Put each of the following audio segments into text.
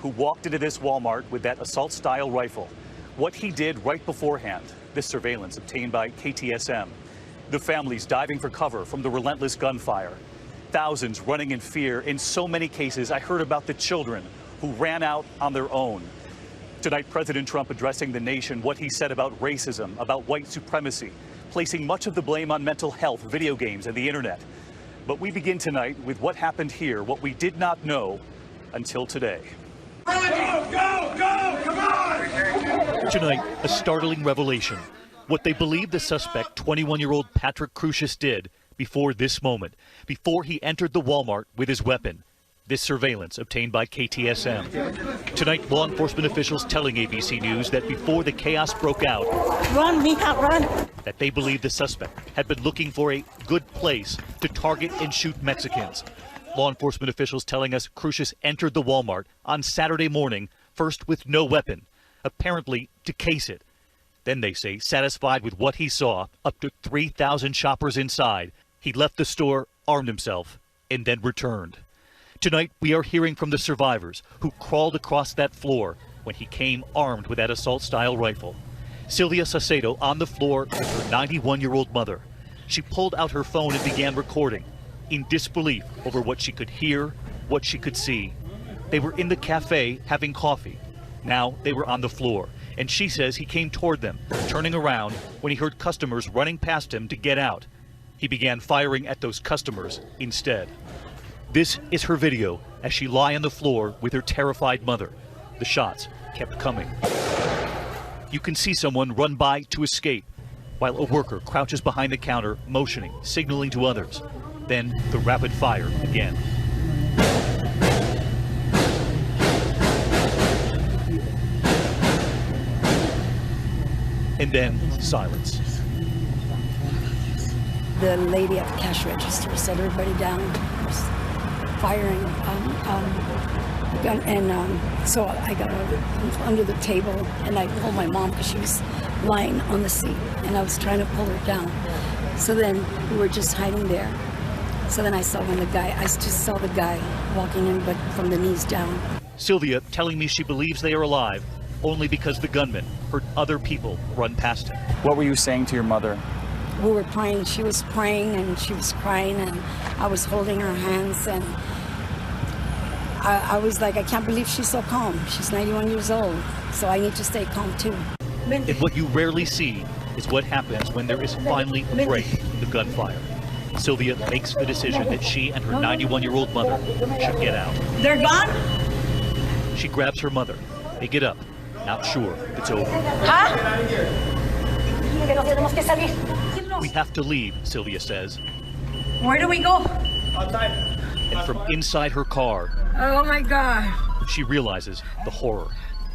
who walked into this Walmart with that assault-style rifle. What he did right beforehand, this surveillance obtained by KTSM. The families diving for cover from the relentless gunfire. Thousands running in fear. In so many cases, I heard about the children who ran out on their own. Tonight, President Trump addressing the nation, what he said about racism, about white supremacy, placing much of the blame on mental health, video games, and the internet. But we begin tonight with what happened here, what we did not know until today. Go, go, go, come on! Tonight, a startling revelation. What they believe the suspect, 21-year-old Patrick Crusius, did before this moment, before he entered the Walmart with his weapon. This surveillance obtained by KTSM. Tonight, law enforcement officials telling ABC News that before the chaos broke out, run, Mika, run, that they believe the suspect had been looking for a good place to target and shoot Mexicans. Law enforcement officials telling us Crusius entered the Walmart on Saturday morning, first with no weapon, apparently to case it. Then they say, satisfied with what he saw, up to 3,000 shoppers inside, he left the store, armed himself, and then returned. Tonight, we are hearing from the survivors who crawled across that floor when he came armed with that assault-style rifle. Sylvia Saucedo on the floor with her 91-year-old mother. She pulled out her phone and began recording, in disbelief over what she could hear, what she could see. They were in the cafe having coffee. Now they were on the floor, and she says he came toward them, turning around when he heard customers running past him to get out. He began firing at those customers instead. This is her video as she lay on the floor with her terrified mother. The shots kept coming. You can see someone run by to escape, while a worker crouches behind the counter, motioning, signaling to others. Then the rapid fire again. And then silence. The lady at the cash register set everybody down, firing gun, and so I got under the table and I pulled my mom because she was lying on the seat and I was trying to pull her down. So then we were just hiding there. So then I just saw the guy walking in, but from the knees down. Sylvia telling me she believes they are alive only because the gunman heard other people run past him. What were you saying to your mother? We were praying. She was praying and she was crying and I was holding her hands and I was like, I can't believe she's so calm. She's 91 years old, so I need to stay calm too. And what you rarely see is what happens when there is finally a break in the gunfire. Sylvia makes the decision that she and her 91-year-old mother should get out. They're gone? She grabs her mother. They get up, not sure if it's over. Huh? We have to leave, Sylvia says. Where do we go? And from inside her car, Oh my God. she realizes the horror.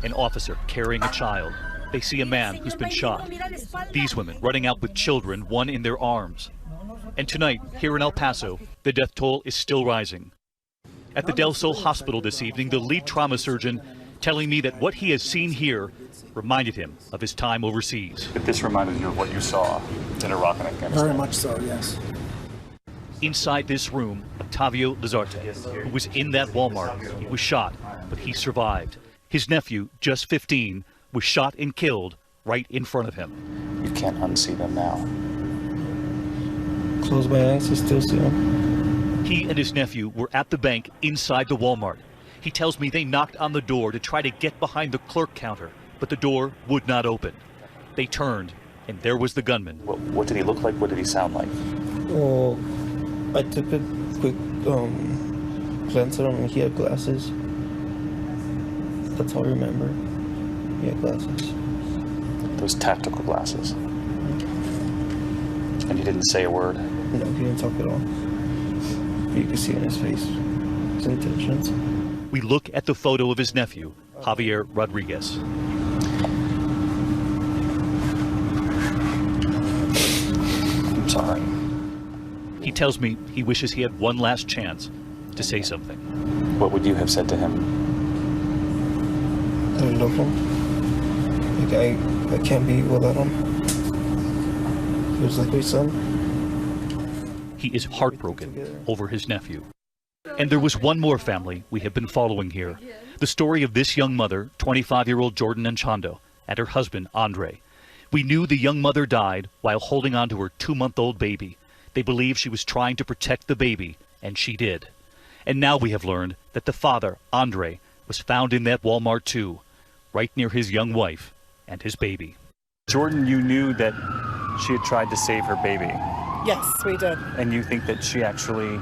An officer carrying a child. They see a man who's been shot. These women running out with children, one in their arms. And tonight, here in El Paso, the death toll is still rising. At the Del Sol Hospital this evening, the lead trauma surgeon telling me that what he has seen here reminded him of his time overseas. But this reminded you of what you saw in Iraq and Afghanistan? Very much so, yes. Inside this room, Octavio Lizarte, who was in that Walmart, he was shot, but he survived. His nephew, just 15, was shot and killed right in front of him. You can't unsee them now. Close my eyes, I still see them. He and his nephew were at the bank inside the Walmart. He tells me they knocked on the door to try to get behind the clerk counter, but the door would not open. They turned, and there was the gunman. What did he look like? What did he sound like? Well, I took a quick glance at him and he had glasses. That's all I remember. He had glasses. Those tactical glasses. And he didn't say a word? No, he didn't talk at all. You could see in his face his intentions. We look at the photo of his nephew, Javier Rodriguez. I'm sorry. He tells me he wishes he had one last chance to say something. What would you have said to him? I love him. Like, I can't be without him. He was like my son. He is heartbroken over his nephew. And there was one more family we have been following here. The story of this young mother, 25-year-old Jordan Anchondo, and her husband, Andre. We knew the young mother died while holding on to her 2-month-old baby. They believe she was trying to protect the baby, and she did. And now we have learned that the father, Andre, was found in that Walmart too, right near his young wife and his baby. Jordan, you knew that she had tried to save her baby. Yes, we did. And you think that she actually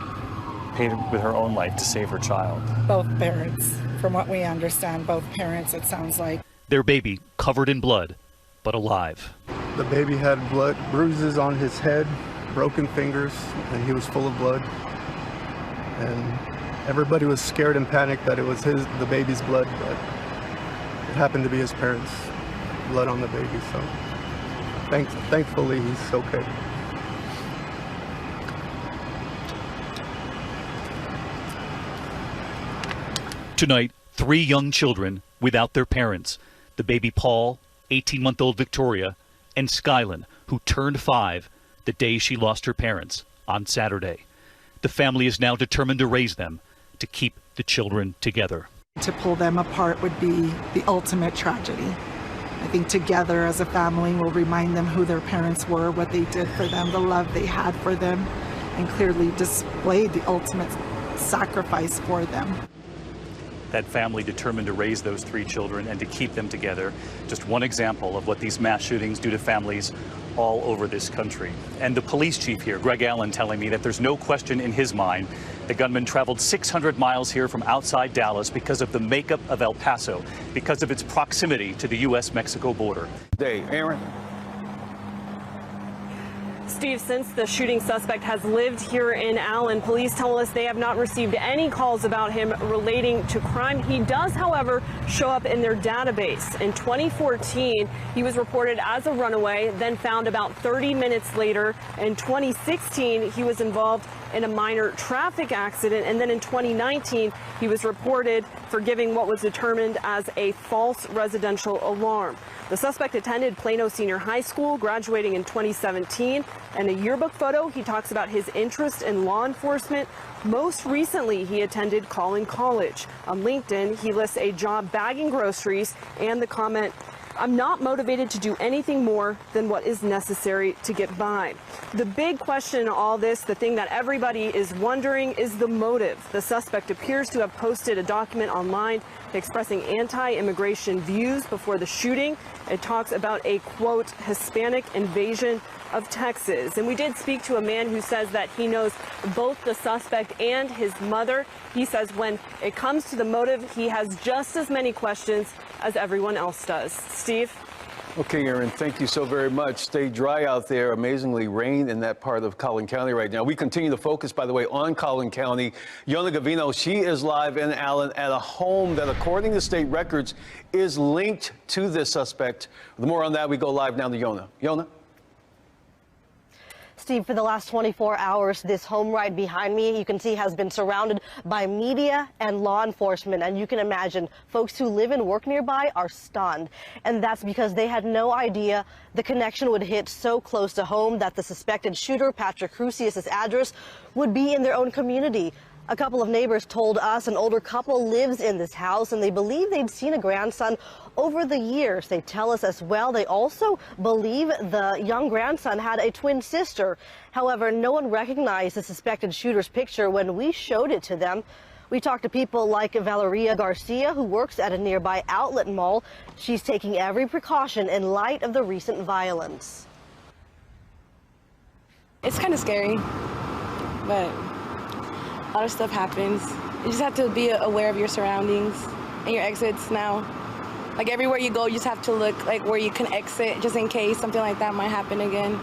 paid with her own life to save her child? Both parents. From what we understand, both parents, it sounds like. Their baby covered in blood, but alive. The baby had blood bruises on his head, broken fingers, and he was full of blood. And everybody was scared and panicked that it was the baby's blood, but it happened to be his parents' blood on the baby. So thankfully he's okay. Tonight, 3 young children without their parents. The baby Paul, 18-month-old Victoria, and Skylin, who turned 5 the day she lost her parents on Saturday. The family is now determined to raise them, to keep the children together. To pull them apart would be the ultimate tragedy. I think together as a family we'll remind them who their parents were, what they did for them, the love they had for them, and clearly displayed the ultimate sacrifice for them. That family determined to raise those 3 children and to keep them together. Just one example of what these mass shootings do to families all over this country. And the police chief here, Greg Allen, telling me that there's no question in his mind the gunman traveled 600 miles here from outside Dallas because of the makeup of El Paso, because of its proximity to the U.S.-Mexico border. Aaron? Steve, since the shooting suspect has lived here in Allen, police tell us they have not received any calls about him relating to crime. He does, however, show up in their database. In 2014, he was reported as a runaway, then found about 30 minutes later. In 2016, he was involved in a minor traffic accident, and then in 2019, he was reported for giving what was determined as a false residential alarm. The suspect attended Plano Senior High School, graduating in 2017. And a yearbook photo, he talks about his interest in law enforcement. Most recently, he attended Collin College. On LinkedIn, he lists a job bagging groceries and the comment, "I'm not motivated to do anything more than what is necessary to get by." The big question in all this, the thing that everybody is wondering, is the motive. The suspect appears to have posted a document online expressing anti-immigration views before the shooting. It talks about a, quote, Hispanic invasion of Texas. And we did speak to a man who says that he knows both the suspect and his mother. He says when it comes to the motive, he has just as many questions as everyone else does. Steve? Okay, Aaron, thank you so very much. Stay dry out there. Amazingly, rain in that part of Collin County right now. We continue to focus, by the way, on Collin County. Yona Gavino, she is live in Allen at a home that, according to state records, is linked to this suspect. The more on that, we go live now to Yona. Yona? Steve, for the last 24 hours, this home right behind me, you can see, has been surrounded by media and law enforcement. And you can imagine folks who live and work nearby are stunned. And that's because they had no idea the connection would hit so close to home, that the suspected shooter, Patrick Crusius' address would be in their own community. A couple of neighbors told us an older couple lives in this house, and they believe they'd seen a grandson over the years. They tell us as well they also believe the young grandson had a twin sister. However, no one recognized the suspected shooter's picture when we showed it to them. We talked to people like Valeria Garcia, who works at a nearby outlet mall. She's taking every precaution in light of the recent violence. It's kind of scary, but a lot of stuff happens. You just have to be aware of your surroundings and your exits now. Like everywhere you go, you just have to look like where you can exit just in case something like that might happen again.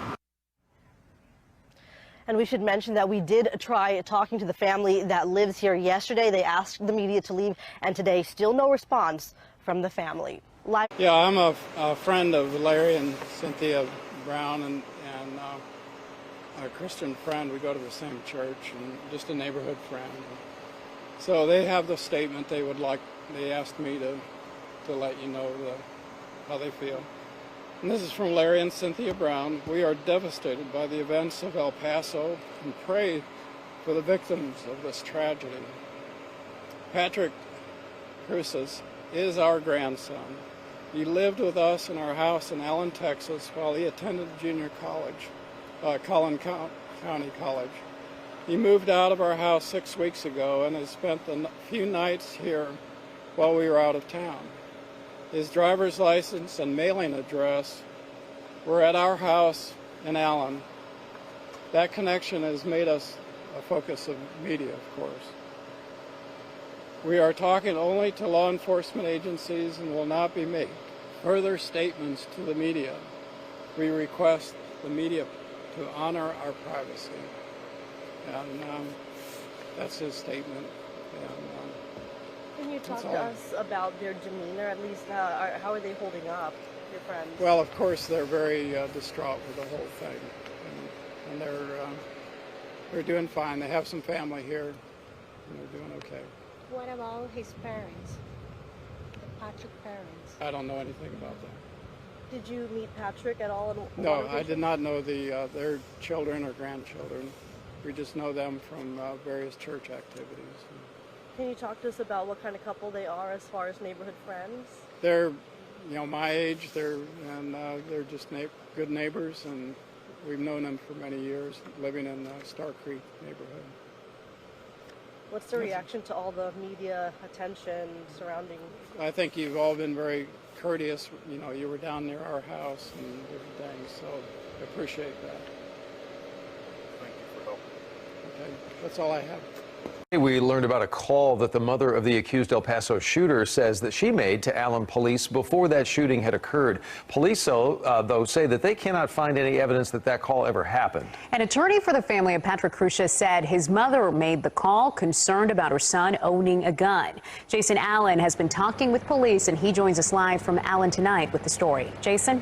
And we should mention that we did try talking to the family that lives here yesterday. They asked the media to leave, and today still no response from the family. Yeah, I'm a friend of Larry and Cynthia Brown, and a Christian friend. We go to the same church, and just a neighborhood friend. So they have the statement they would like. They asked me to let you know how they feel. And this is from Larry and Cynthia Brown. We are devastated by the events of El Paso and pray for the victims of this tragedy. Patrick Crusius is our grandson. He lived with us in our house in Allen, Texas, while he attended junior college, Collin County College. He moved out of our house 6 weeks ago and has spent a few nights here while we were out of town. His driver's license and mailing address were at our house in Allen. That connection has made us a focus of media, of course. We are talking only to law enforcement agencies and will not be making further statements to the media. We request the media to honor our privacy. And that's his statement. And, can you talk to us about their demeanor, at least how are they holding up, your friends? Well, of course, they're very distraught with the whole thing. And they're doing fine. They have some family here, and they're doing okay. What about his parents, the Patrick parents? I don't know anything about that. Did you meet Patrick at all? No, I did not know their children or grandchildren. We just know them from various church activities. Can you talk to us about what kind of couple they are as far as neighborhood friends? They're, my age. They're just good neighbors, and we've known them for many years, living in the Star Creek neighborhood. What's the reaction to all the media attention surrounding? I think you've all been very courteous. You were down near our house and everything, so I appreciate that. Thank you for helping. Okay, that's all I have. We learned about a call that the mother of the accused El Paso shooter says that she made to Allen police before that shooting had occurred. Police, though, say that they cannot find any evidence that that call ever happened. An attorney for the family of Patrick Crusius said his mother made the call concerned about her son owning a gun. Jason Allen has been talking with police, and he joins us live from Allen tonight with the story. Jason?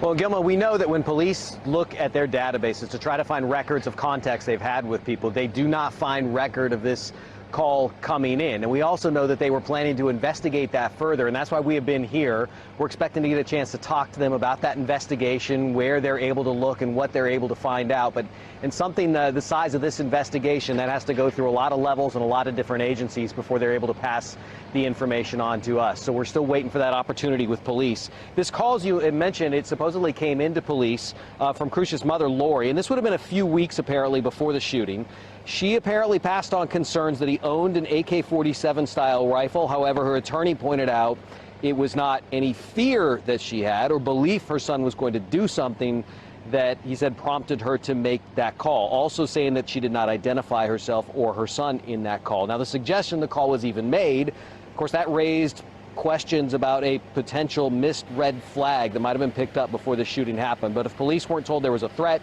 Well, Gilma, we know that when police look at their databases to try to find records of contacts they've had with people, they do not find record of this call coming in. And we also know that they were planning to investigate that further, and that's why we have been here. We're expecting to get a chance to talk to them about that investigation, where they're able to look and what they're able to find out. But in something the size of this investigation, that has to go through a lot of levels and a lot of different agencies before they're able to pass the information on to us. So we're still waiting for that opportunity with police. This call, as you mentioned, it supposedly came into police from Crusius' mother, Lori, and this would have been a few weeks apparently before the shooting. She apparently passed on concerns that he owned an AK-47 style rifle. However, her attorney pointed out it was not any fear that she had or belief her son was going to do something that he said prompted her to make that call, also saying that she did not identify herself or her son in that call. Now, the suggestion the call was even made, of course, that raised questions about a potential missed red flag that might have been picked up before the shooting happened. But if police weren't told there was a threat,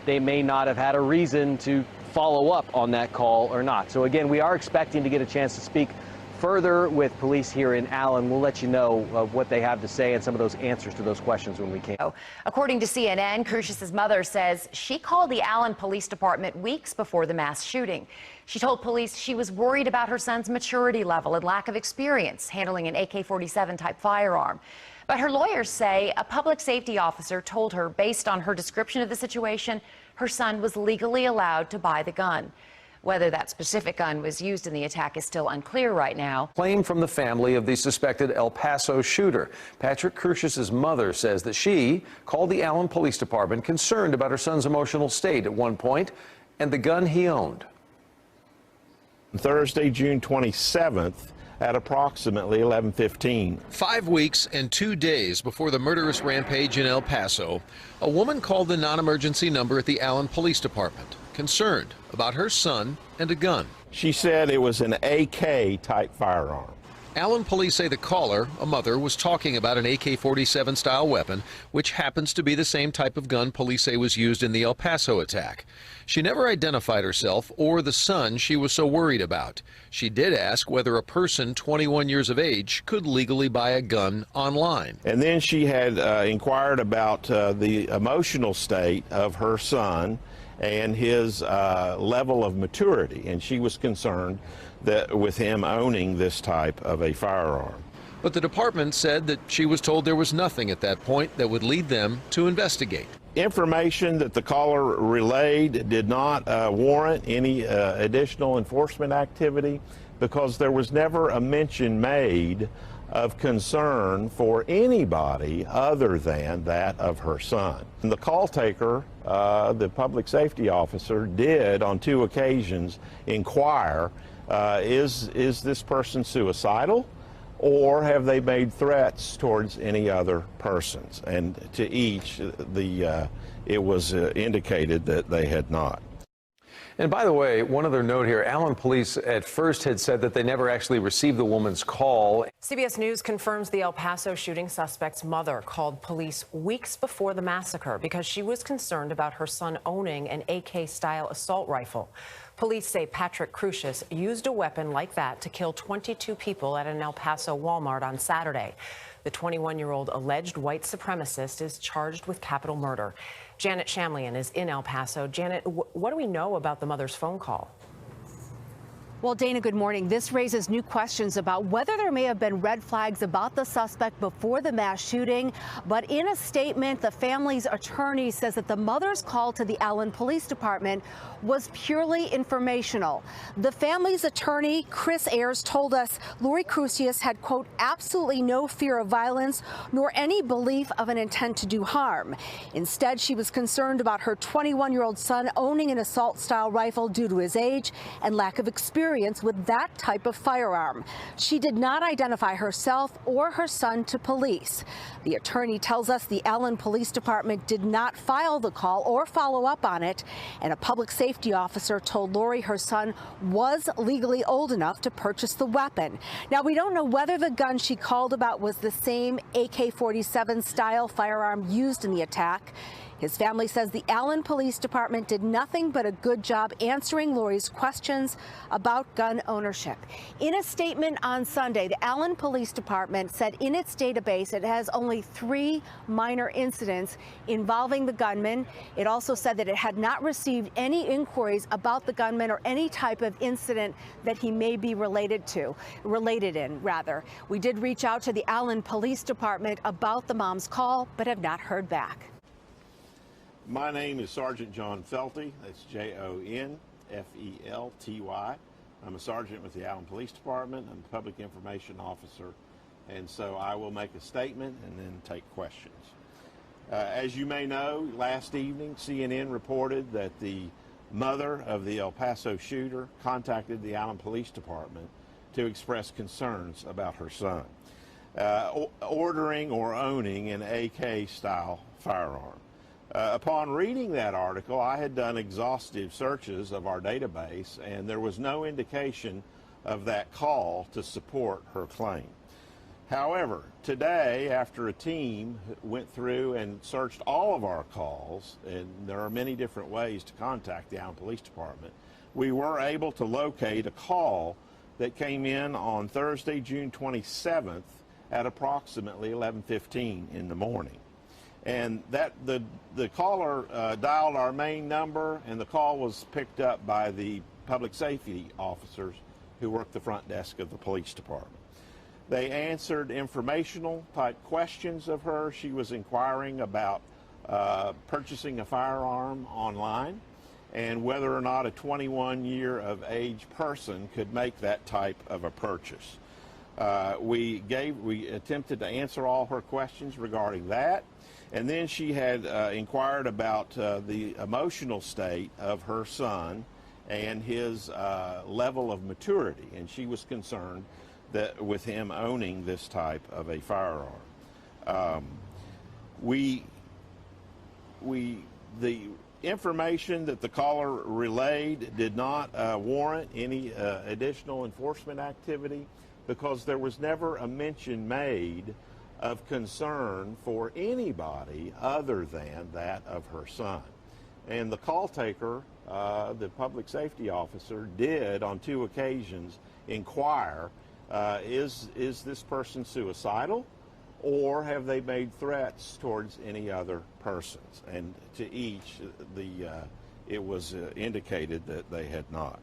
they may not have had a reason to follow up on that call or not. So again, we are expecting to get a chance to speak further with police here in Allen. We'll let you know what they have to say and some of those answers to those questions when we can. According to CNN, Crusius' mother says she called the Allen Police Department weeks before the mass shooting. She told police she was worried about her son's maturity level and lack of experience handling an AK-47 type firearm. But her lawyers say a public safety officer told her, based on her description of the situation, her son was legally allowed to buy the gun. Whether that specific gun was used in the attack is still unclear right now. Claim from the family of the suspected El Paso shooter. Patrick Crusius' mother says that she called the Allen Police Department concerned about her son's emotional state at one point and the gun he owned. Thursday, June 27th, at approximately 11:15. 5 weeks and 2 days before the murderous rampage in El Paso, a woman called the non-emergency number at the Allen Police Department, concerned about her son and a gun. She said it was an AK-type firearm. Allen police say the caller, a mother, was talking about an AK-47 style weapon, which happens to be the same type of gun police say was used in the El Paso attack. She never identified herself or the son she was so worried about. She did ask whether a person 21 years of age could legally buy a gun online. And then she had inquired about the emotional state of her son and his level of maturity, and she was concerned that with him owning this type of a firearm. But the department said that she was told there was nothing at that point that would lead them to investigate. information that the caller relayed did not warrant any additional enforcement activity because there was never a mention made of concern for anybody other than that of her son. And the call taker, the public safety officer, did on 2 occasions inquire, is this person suicidal, or have they made threats towards any other persons? And to each, it was indicated that they had not. And by the way, one other note here, Allen police at first had said that they never actually received the woman's call. CBS News confirms the El Paso shooting suspect's mother called police weeks before the massacre because she was concerned about her son owning an AK-style assault rifle. Police say Patrick Crusius used a weapon like that to kill 22 people at an El Paso Walmart on Saturday. The 21-year-old alleged white supremacist is charged with capital murder. Janet Shamlian is in El Paso. Janet, what do we know about the mother's phone call? Well, Dana, good morning. This raises new questions about whether there may have been red flags about the suspect before the mass shooting. But in a statement, the family's attorney says that the mother's call to the Allen Police Department was purely informational. The family's attorney, Chris Ayers, told us Lori Crusius had, quote, absolutely no fear of violence nor any belief of an intent to do harm. Instead, she was concerned about her 21-year-old son owning an assault-style rifle due to his age and lack of experience with that type of firearm. She did not identify herself or her son to police. The attorney tells us the Allen Police Department did not file the call or follow up on it, and a public safety officer told Lori her son was legally old enough to purchase the weapon. Now, we don't know whether the gun she called about was the same AK-47 style firearm used in the attack. His family says the Allen Police Department did nothing but a good job answering Lori's questions about gun ownership. In a statement on Sunday, the Allen Police Department said in its database it has only 3 minor incidents involving the gunman. It also said that it had not received any inquiries about the gunman or any type of incident that he may be related in. We did reach out to the Allen Police Department about the mom's call, but have not heard back. My name is Sergeant John Felty. That's J-O-N-F-E-L-T-Y. I'm a sergeant with the Allen Police Department. I'm a public information officer, and so I will make a statement and then take questions. As you may know, last evening CNN reported that the mother of the El Paso shooter contacted the Allen Police Department to express concerns about her son ordering or owning an AK-style firearm. Upon reading that article, I had done exhaustive searches of our database, and there was no indication of that call to support her claim. However, today, after a team went through and searched all of our calls, and there are many different ways to contact the Allen Police Department, we were able to locate a call that came in on Thursday, June 27th at approximately 11:15 in the morning. And that the caller dialed our main number, and the call was picked up by the public safety officers who work the front desk of the police department. They answered informational type questions of her. She was inquiring about purchasing a firearm online and whether or not a 21-year of age person could make that type of a purchase. We attempted to answer all her questions regarding that. And then she had inquired about the emotional state of her son and his level of maturity, and she was concerned that with him owning this type of a firearm. The information that the caller relayed did not warrant any additional enforcement activity because there was never a mention made of concern for anybody other than that of her son. And the call taker, the public safety officer, did on 2 occasions inquire, is this person suicidal, or have they made threats towards any other persons? And to each, it was indicated that they had not.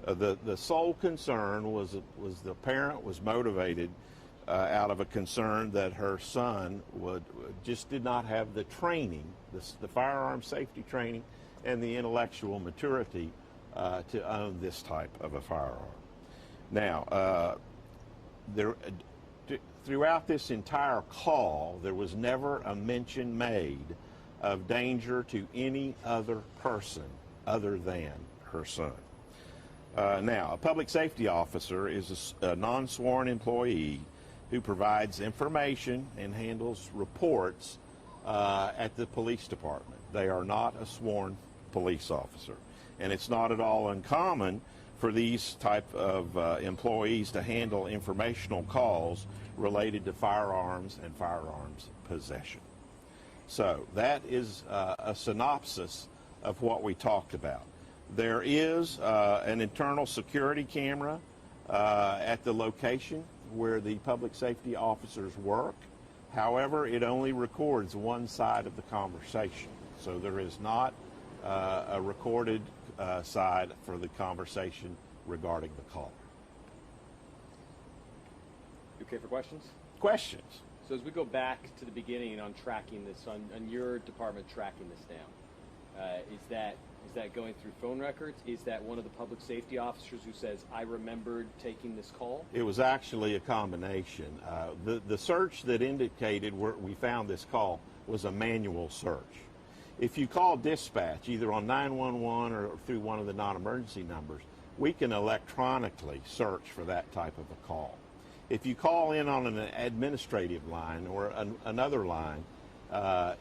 The sole concern was the parent was motivated out of a concern that her son just did not have the training, the firearm safety training, and the intellectual maturity to own this type of a firearm. Now, throughout this entire call, there was never a mention made of danger to any other person other than her son. Now, a public safety officer is a non-sworn employee who provides information and handles reports at the police department. They are not a sworn police officer. And it's not at all uncommon for these type of employees to handle informational calls related to firearms and firearms possession. So that is a synopsis of what we talked about. There is an internal security camera at the location where the public safety officers work. However, it only records one side of the conversation. So there is not a recorded side for the conversation regarding the caller. You okay for questions? Questions. So as we go back to the beginning on tracking this, on your department tracking this down, is that going through phone records? Is that one of the public safety officers who says, I remembered taking this call? It was actually a combination. The search that indicated where we found this call was a manual search. If you call dispatch, either on 911 or through one of the non-emergency numbers, we can electronically search for that type of a call. If you call in on an administrative line or another line,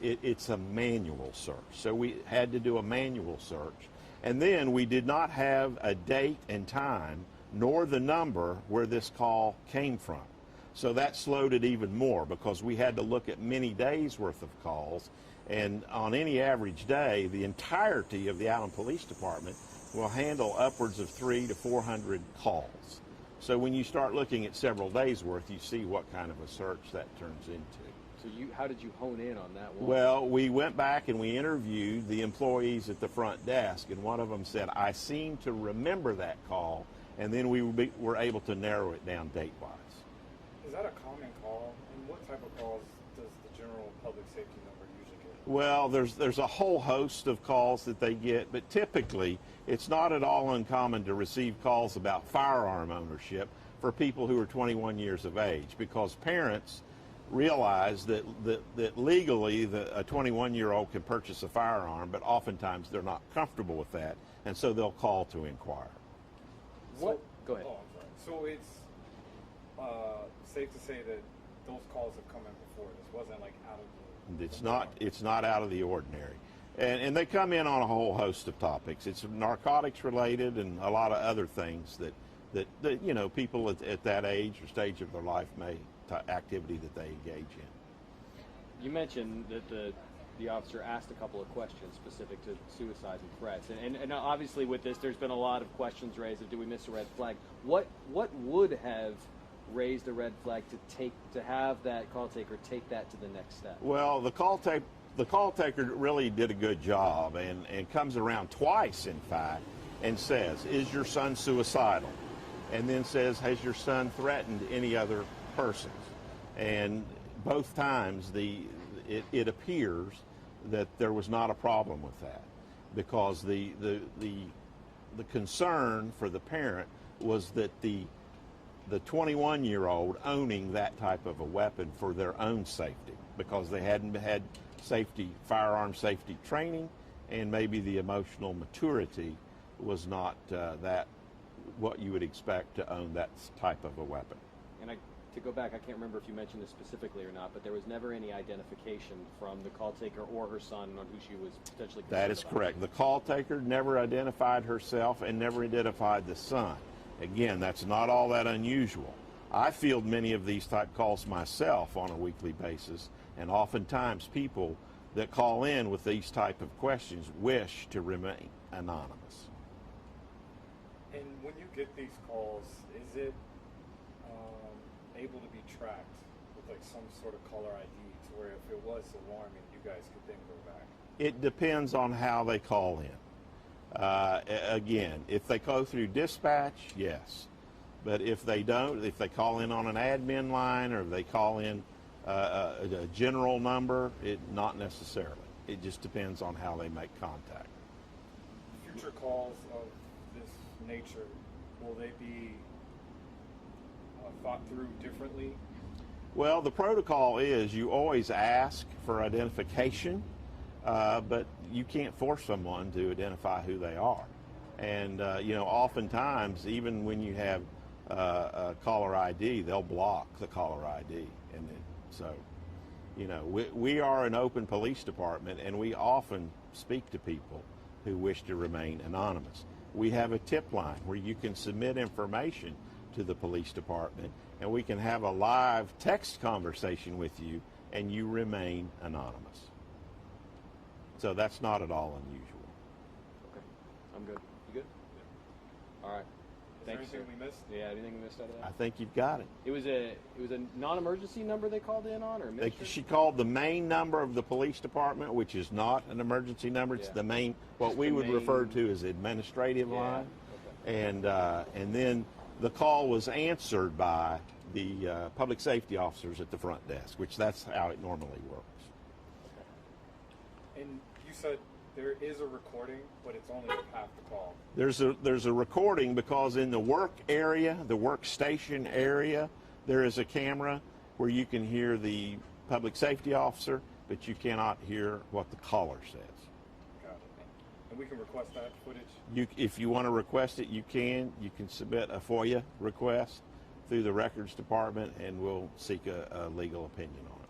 it's a manual search. So we had to do a manual search. And then we did not have a date and time nor the number where this call came from. So that slowed it even more because we had to look at many days worth of calls. And on any average day, the entirety of the Allen Police Department will handle upwards of 300 to 400 calls. So when you start looking at several days worth, you see what kind of a search that turns into. So how did you hone in on that one? Well, we went back and we interviewed the employees at the front desk, and one of them said, I seem to remember that call, and then we were able to narrow it down date-wise. Is that a common call? And what type of calls does the general public safety number usually get? Well, there's a whole host of calls that they get, but typically it's not at all uncommon to receive calls about firearm ownership for people who are 21 years of age, because parents realize that legally a 21-year-old can purchase a firearm, but oftentimes they're not comfortable with that, and so they'll call to inquire. What? Go ahead. Oh, I'm sorry. So it's safe to say that those calls have come in before. This wasn't like out of the... It's not out of the ordinary. And they come in on a whole host of topics. It's narcotics related and a lot of other things that you know, people at that age or stage of their life may activity that they engage in. You mentioned that the officer asked a couple of questions specific to suicides and threats, and obviously with this, there's been a lot of questions raised of, do we miss a red flag? What would have raised a red flag to have that call taker take that to the next step? Well, the call taker really did a good job and comes around twice, in fact, and says, is your son suicidal? And then says, has your son threatened any other persons? And both times it appears that there was not a problem with that, because the concern for the parent was that the 21-year-old owning that type of a weapon for their own safety, because they hadn't had firearm safety training, and maybe the emotional maturity was not what you would expect to own that type of a weapon. And to go back, I can't remember if you mentioned this specifically or not, but there was never any identification from the call taker or her son on who she was potentially concerned That is about. correct. The call taker never identified herself and never identified the son. Again, that's not all that unusual. I field many of these type calls myself on a weekly basis, and oftentimes people that call in with these type of questions wish to remain anonymous. And when you get these calls, is it able to be tracked with like some sort of caller ID to where if it was alarming, you guys could then go back? It depends on how they call in. Again, if they go through dispatch, yes. But if they don't, if they call in on an admin line or if they call in a general number, not necessarily. It just depends on how they make contact. Future calls of this nature, will they be thought through differently? Well, the protocol is you always ask for identification, but you can't force someone to identify who they are. And, you know, oftentimes, even when you have a caller ID, they'll block the caller ID. And then, so, you know, we are an open police department, and we often speak to people who wish to remain anonymous. We have a tip line where you can submit information to the police department, and we can have a live text conversation with you, and you remain anonymous. So that's not at all unusual. Okay, I'm good. You good? Yeah. All right. Thank you, sir. Anything we missed? Yeah, anything we missed out of that? I think you've got it. It was a non-emergency number they called in on, or She called the main number of the police department, which is not an emergency number. It's the main, what we would refer to as administrative line. Okay. And then the call was answered by the public safety officers at the front desk, which that's how it normally works. Okay. And you said there is a recording, but it's only half the call. There's a recording because in the work area, the workstation area, there is a camera where you can hear the public safety officer, but you cannot hear what the caller says. Got it. And we can request that footage? If you want to request it, you can. You can submit a FOIA request through the records department, and we'll seek a legal opinion on it.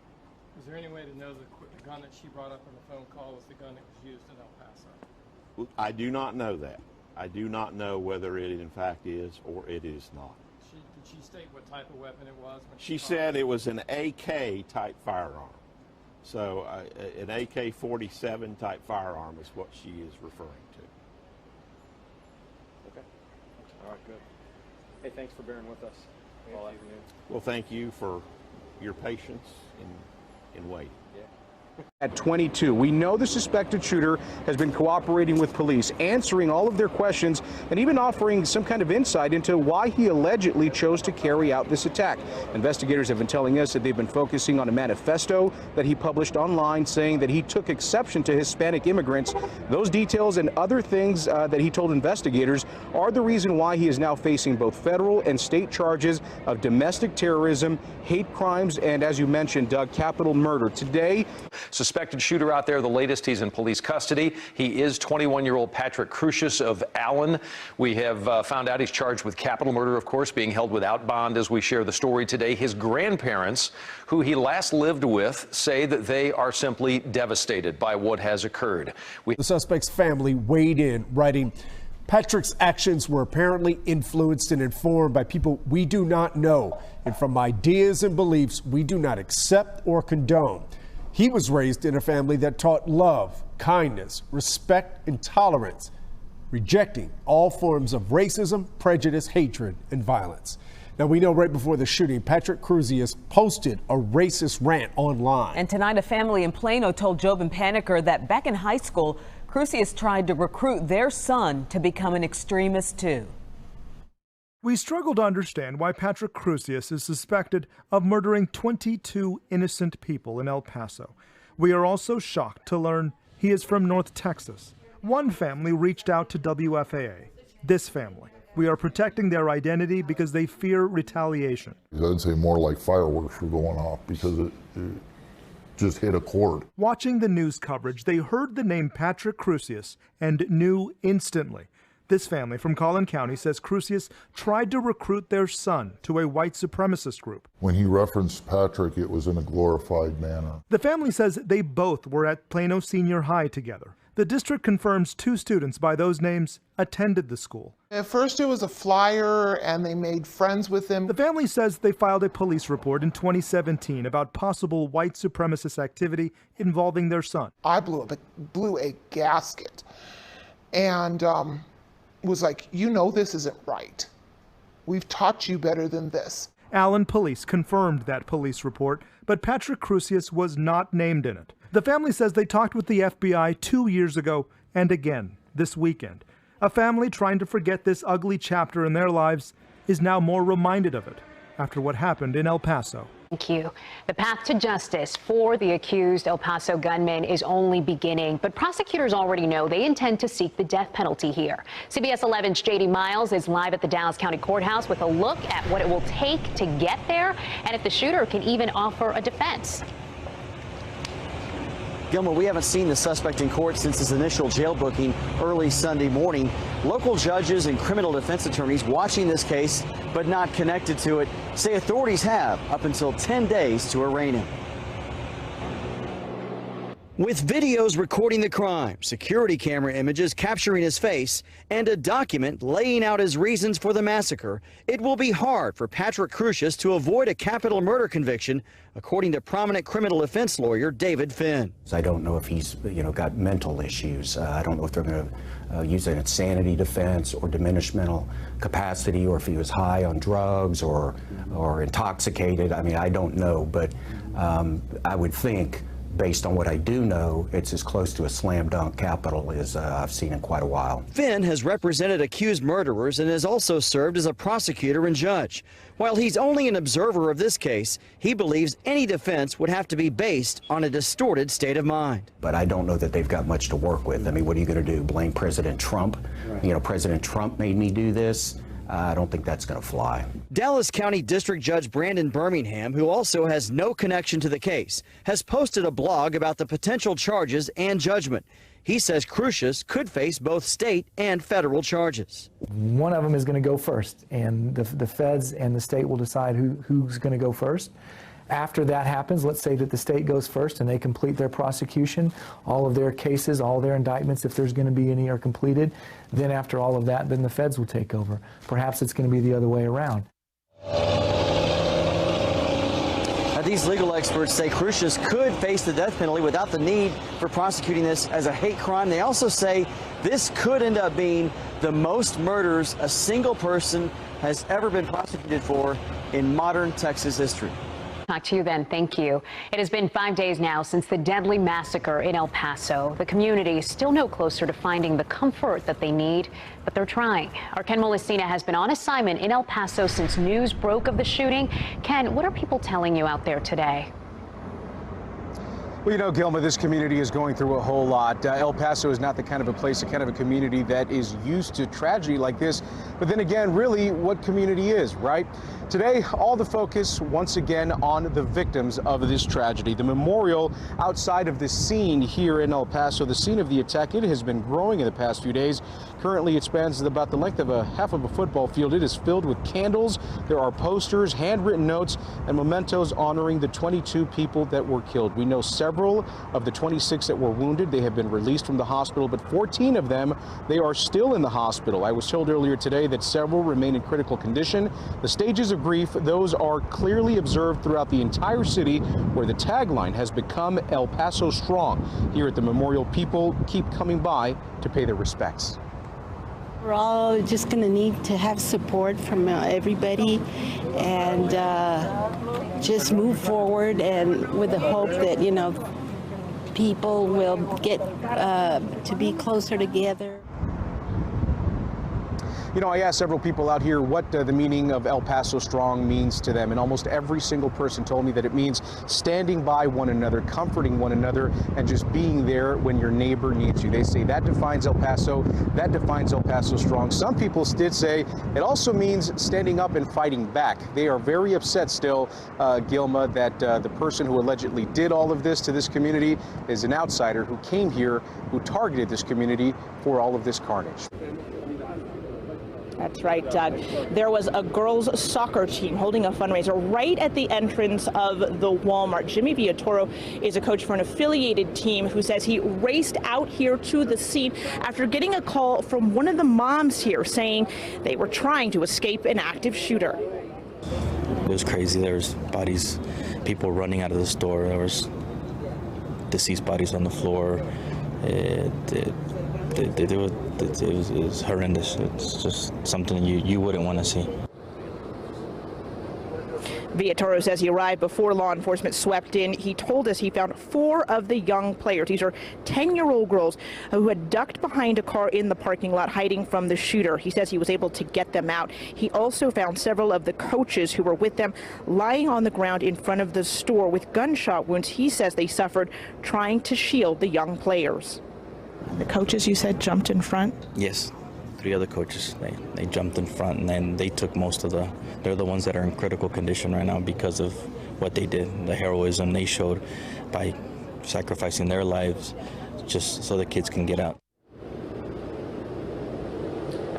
Is there any way to know the gun that she brought up on the phone call was the gun that was used in El Paso? I do not know that. I do not know whether it in fact is or it is not. Did she state what type of weapon it was? When She said it was an AK type firearm. So an AK-47 type firearm is what she is referring to. Okay. All right, good. Hey, thanks for bearing with us all afternoon. Well, thank you for your patience in waiting. Yeah. At 22, we know the suspected shooter has been cooperating with police, answering all of their questions, and even offering some kind of insight into why he allegedly chose to carry out this attack. Investigators have been telling us that they've been focusing on a manifesto that he published online saying that he took exception to Hispanic immigrants. Those details and other things that he told investigators are the reason why he is now facing both federal and state charges of domestic terrorism, hate crimes, and, as you mentioned, Doug, capital murder. Today, Suspected shooter out there, the latest, he's in police custody. He is 21-year-old Patrick Crusius of Allen. We have found out he's charged with capital murder, of course, being held without bond as we share the story today. His grandparents, who he last lived with, say that they are simply devastated by what has occurred. The suspect's family weighed in, writing, Patrick's actions were apparently influenced and informed by people we do not know, and from ideas and beliefs we do not accept or condone. He was raised in a family that taught love, kindness, respect, and tolerance, rejecting all forms of racism, prejudice, hatred, and violence. Now, we know right before the shooting, Patrick Crusius posted a racist rant online. And tonight, a family in Plano told Job and Paniker that back in high school, Crusius tried to recruit their son to become an extremist too. We struggle to understand why Patrick Crusius is suspected of murdering 22 innocent people in El Paso. We are also shocked to learn he is from North Texas. One family reached out to WFAA. This family. We are protecting their identity because they fear retaliation. I'd say more like fireworks were going off because it just hit a chord. Watching the news coverage, they heard the name Patrick Crusius and knew instantly. This family from Collin County says Crusius tried to recruit their son to a white supremacist group. When he referenced Patrick, it was in a glorified manner. The family says they both were at Plano Senior High together. The district confirms 2 students by those names attended the school. At first it was a flyer and they made friends with him. The family says they filed a police report in 2017 about possible white supremacist activity involving their son. I blew a gasket and was like, you know this isn't right. We've taught you better than this. Allen police confirmed that police report, but Patrick Crusius was not named in it. The family says they talked with the FBI 2 years ago and again this weekend. A family trying to forget this ugly chapter in their lives is now more reminded of it after what happened in El Paso. Thank you. The path to justice for the accused El Paso gunman is only beginning, but prosecutors already know they intend to seek the death penalty here. CBS 11's JD Miles is live at the Dallas County Courthouse with a look at what it will take to get there and if the shooter can even offer a defense. Gilmore, we haven't seen the suspect in court since his initial jail booking early Sunday morning. Local judges and criminal defense attorneys watching this case, but not connected to it, say authorities have up until 10 days to arraign him. With videos recording the crime, security camera images capturing his face, and a document laying out his reasons for the massacre, it will be hard for Patrick Crusius to avoid a capital murder conviction, according to prominent criminal defense lawyer David Finn. I don't know if he's, got mental issues. I don't know if they're going to use an insanity defense or diminished mental capacity, or if he was high on drugs or intoxicated. I mean, I don't know, but I would think, based on what I do know, it's as close to a slam dunk capital as I've seen in quite a while. Finn has represented accused murderers and has also served as a prosecutor and judge. While he's only an observer of this case, he believes any defense would have to be based on a distorted state of mind. But I don't know that they've got much to work with. I mean, what are you going to do? Blame President Trump? Right. President Trump made me do this. I don't think that's going to fly. Dallas County District Judge Brandon Birmingham, who also has no connection to the case, has posted a blog about the potential charges and judgment. He says Crusius could face both state and federal charges. One of them is going to go first, and the feds and the state will decide who's going to go first. After that happens, let's say that the state goes first and they complete their prosecution, all of their cases, all their indictments, if there's going to be any, are completed. Then after all of that, then the feds will take over. Perhaps it's going to be the other way around. Now, these legal experts say Crusius could face the death penalty without the need for prosecuting this as a hate crime. They also say this could end up being the most murders a single person has ever been prosecuted for in modern Texas history. Talk to you then. Thank you. It has been 5 days now since the deadly massacre in El Paso. The community is still no closer to finding the comfort that they need, but they're trying. Our Ken Molesina has been on assignment in El Paso since news broke of the shooting. Ken, what are people telling you out there today? Well, Gilma, this community is going through a whole lot. El Paso is not the kind of a place, a community that is used to tragedy like this. But then again, really, what community is, right? Today, all the focus once again on the victims of this tragedy. The memorial outside of the scene here in El Paso, the scene of the attack, it has been growing in the past few days. Currently, it spans about the length of half of a football field. It is filled with candles. There are posters, handwritten notes, and mementos honoring the 22 people that were killed. We know several of the 26 that were wounded. They have been released from the hospital, but 14 of them, they are still in the hospital. I was told earlier today that several remain in critical condition. The stages of grief, those are clearly observed throughout the entire city, where the tagline has become El Paso Strong. Here at the memorial, people keep coming by to pay their respects. We're all just going to need to have support from everybody and just move forward, and with the hope that, people will get to be closer together. I asked several people out here what the meaning of El Paso Strong means to them, and almost every single person told me that it means standing by one another, comforting one another, and just being there when your neighbor needs you. They say that defines El Paso, that defines El Paso Strong. Some people did say it also means standing up and fighting back. They are very upset still, Gilma, that the person who allegedly did all of this to this community is an outsider who came here, who targeted this community for all of this carnage. That's right, Doug. There was a girls' soccer team holding a fundraiser right at the entrance of the Walmart. Jimmy Villatoro is a coach for an affiliated team who says he raced out here to the scene after getting a call from one of the moms here saying they were trying to escape an active shooter. It was crazy. There was bodies, people running out of the store. There was deceased bodies on the floor. It was horrendous. It's just something you wouldn't want to see. Villatoro says he arrived before law enforcement swept in. He told us he found 4 of the young players. These are 10-year-old girls who had ducked behind a car in the parking lot hiding from the shooter. He says he was able to get them out. He also found several of the coaches who were with them lying on the ground in front of the store with gunshot wounds he says they suffered trying to shield the young players. The coaches, you said, jumped in front? Yes. 3 other coaches, they jumped in front, and then they took most of they're the ones that are in critical condition right now because of what they did, the heroism they showed by sacrificing their lives just so the kids can get out.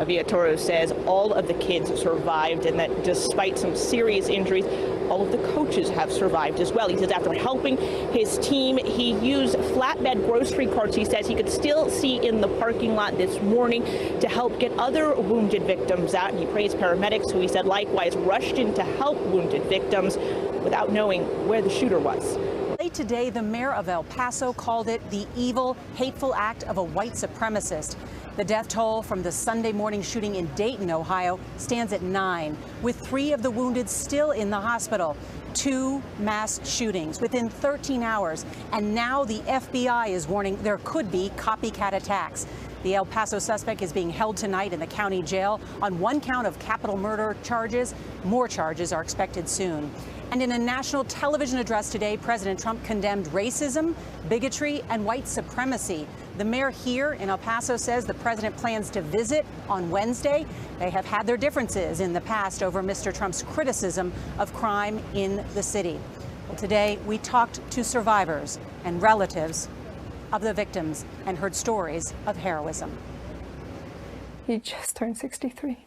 Villatoro says all of the kids survived and that despite some serious injuries, all of the coaches have survived as well. He says after helping his team, he used flatbed grocery carts, he says he could still see in the parking lot this morning to help get other wounded victims out. And he praised paramedics who he said likewise rushed in to help wounded victims without knowing where the shooter was. Late today, the mayor of El Paso called it the evil, hateful act of a white supremacist. The death toll from the Sunday morning shooting in Dayton, Ohio, stands at 9, with 3 of the wounded still in the hospital. 2 mass shootings within 13 hours, and now the FBI is warning there could be copycat attacks. The El Paso suspect is being held tonight in the county jail on 1 count of capital murder charges. More charges are expected soon. And in a national television address today, President Trump condemned racism, bigotry, and white supremacy. The mayor here in El Paso says the president plans to visit on Wednesday. They have had their differences in the past over Mr. Trump's criticism of crime in the city. Well, today we talked to survivors and relatives of the victims and heard stories of heroism. He just turned 63.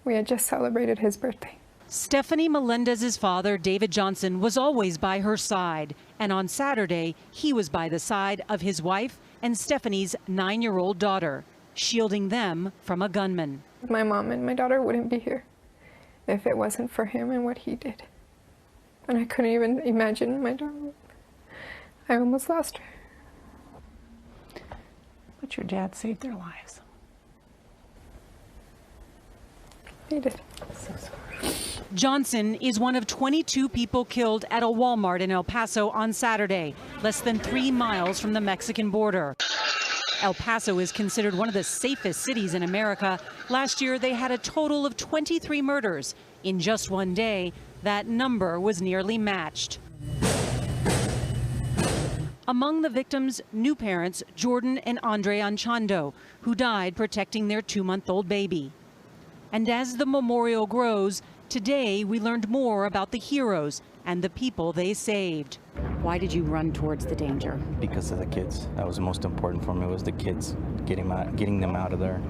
We had just celebrated his birthday. Stephanie Melendez's father, David Johnson, was always by her side. And on Saturday, he was by the side of his wife and Stephanie's 9-year-old daughter, shielding them from a gunman. My mom and my daughter wouldn't be here if it wasn't for him and what he did. And I couldn't even imagine my daughter. I almost lost her. But your dad saved their lives. He did. So sorry. Johnson is one of 22 people killed at a Walmart in El Paso on Saturday, less than 3 miles from the Mexican border. El Paso is considered one of the safest cities in America. Last year, they had a total of 23 murders. In just one day, that number was nearly matched. Among the victims, new parents Jordan and Andre Anchando, who died protecting their 2-month-old baby. And as the memorial grows, today we learned more about the heroes and the people they saved. Why did you run towards the danger? Because of the kids. That was the most important for me, was the kids, getting them out of there.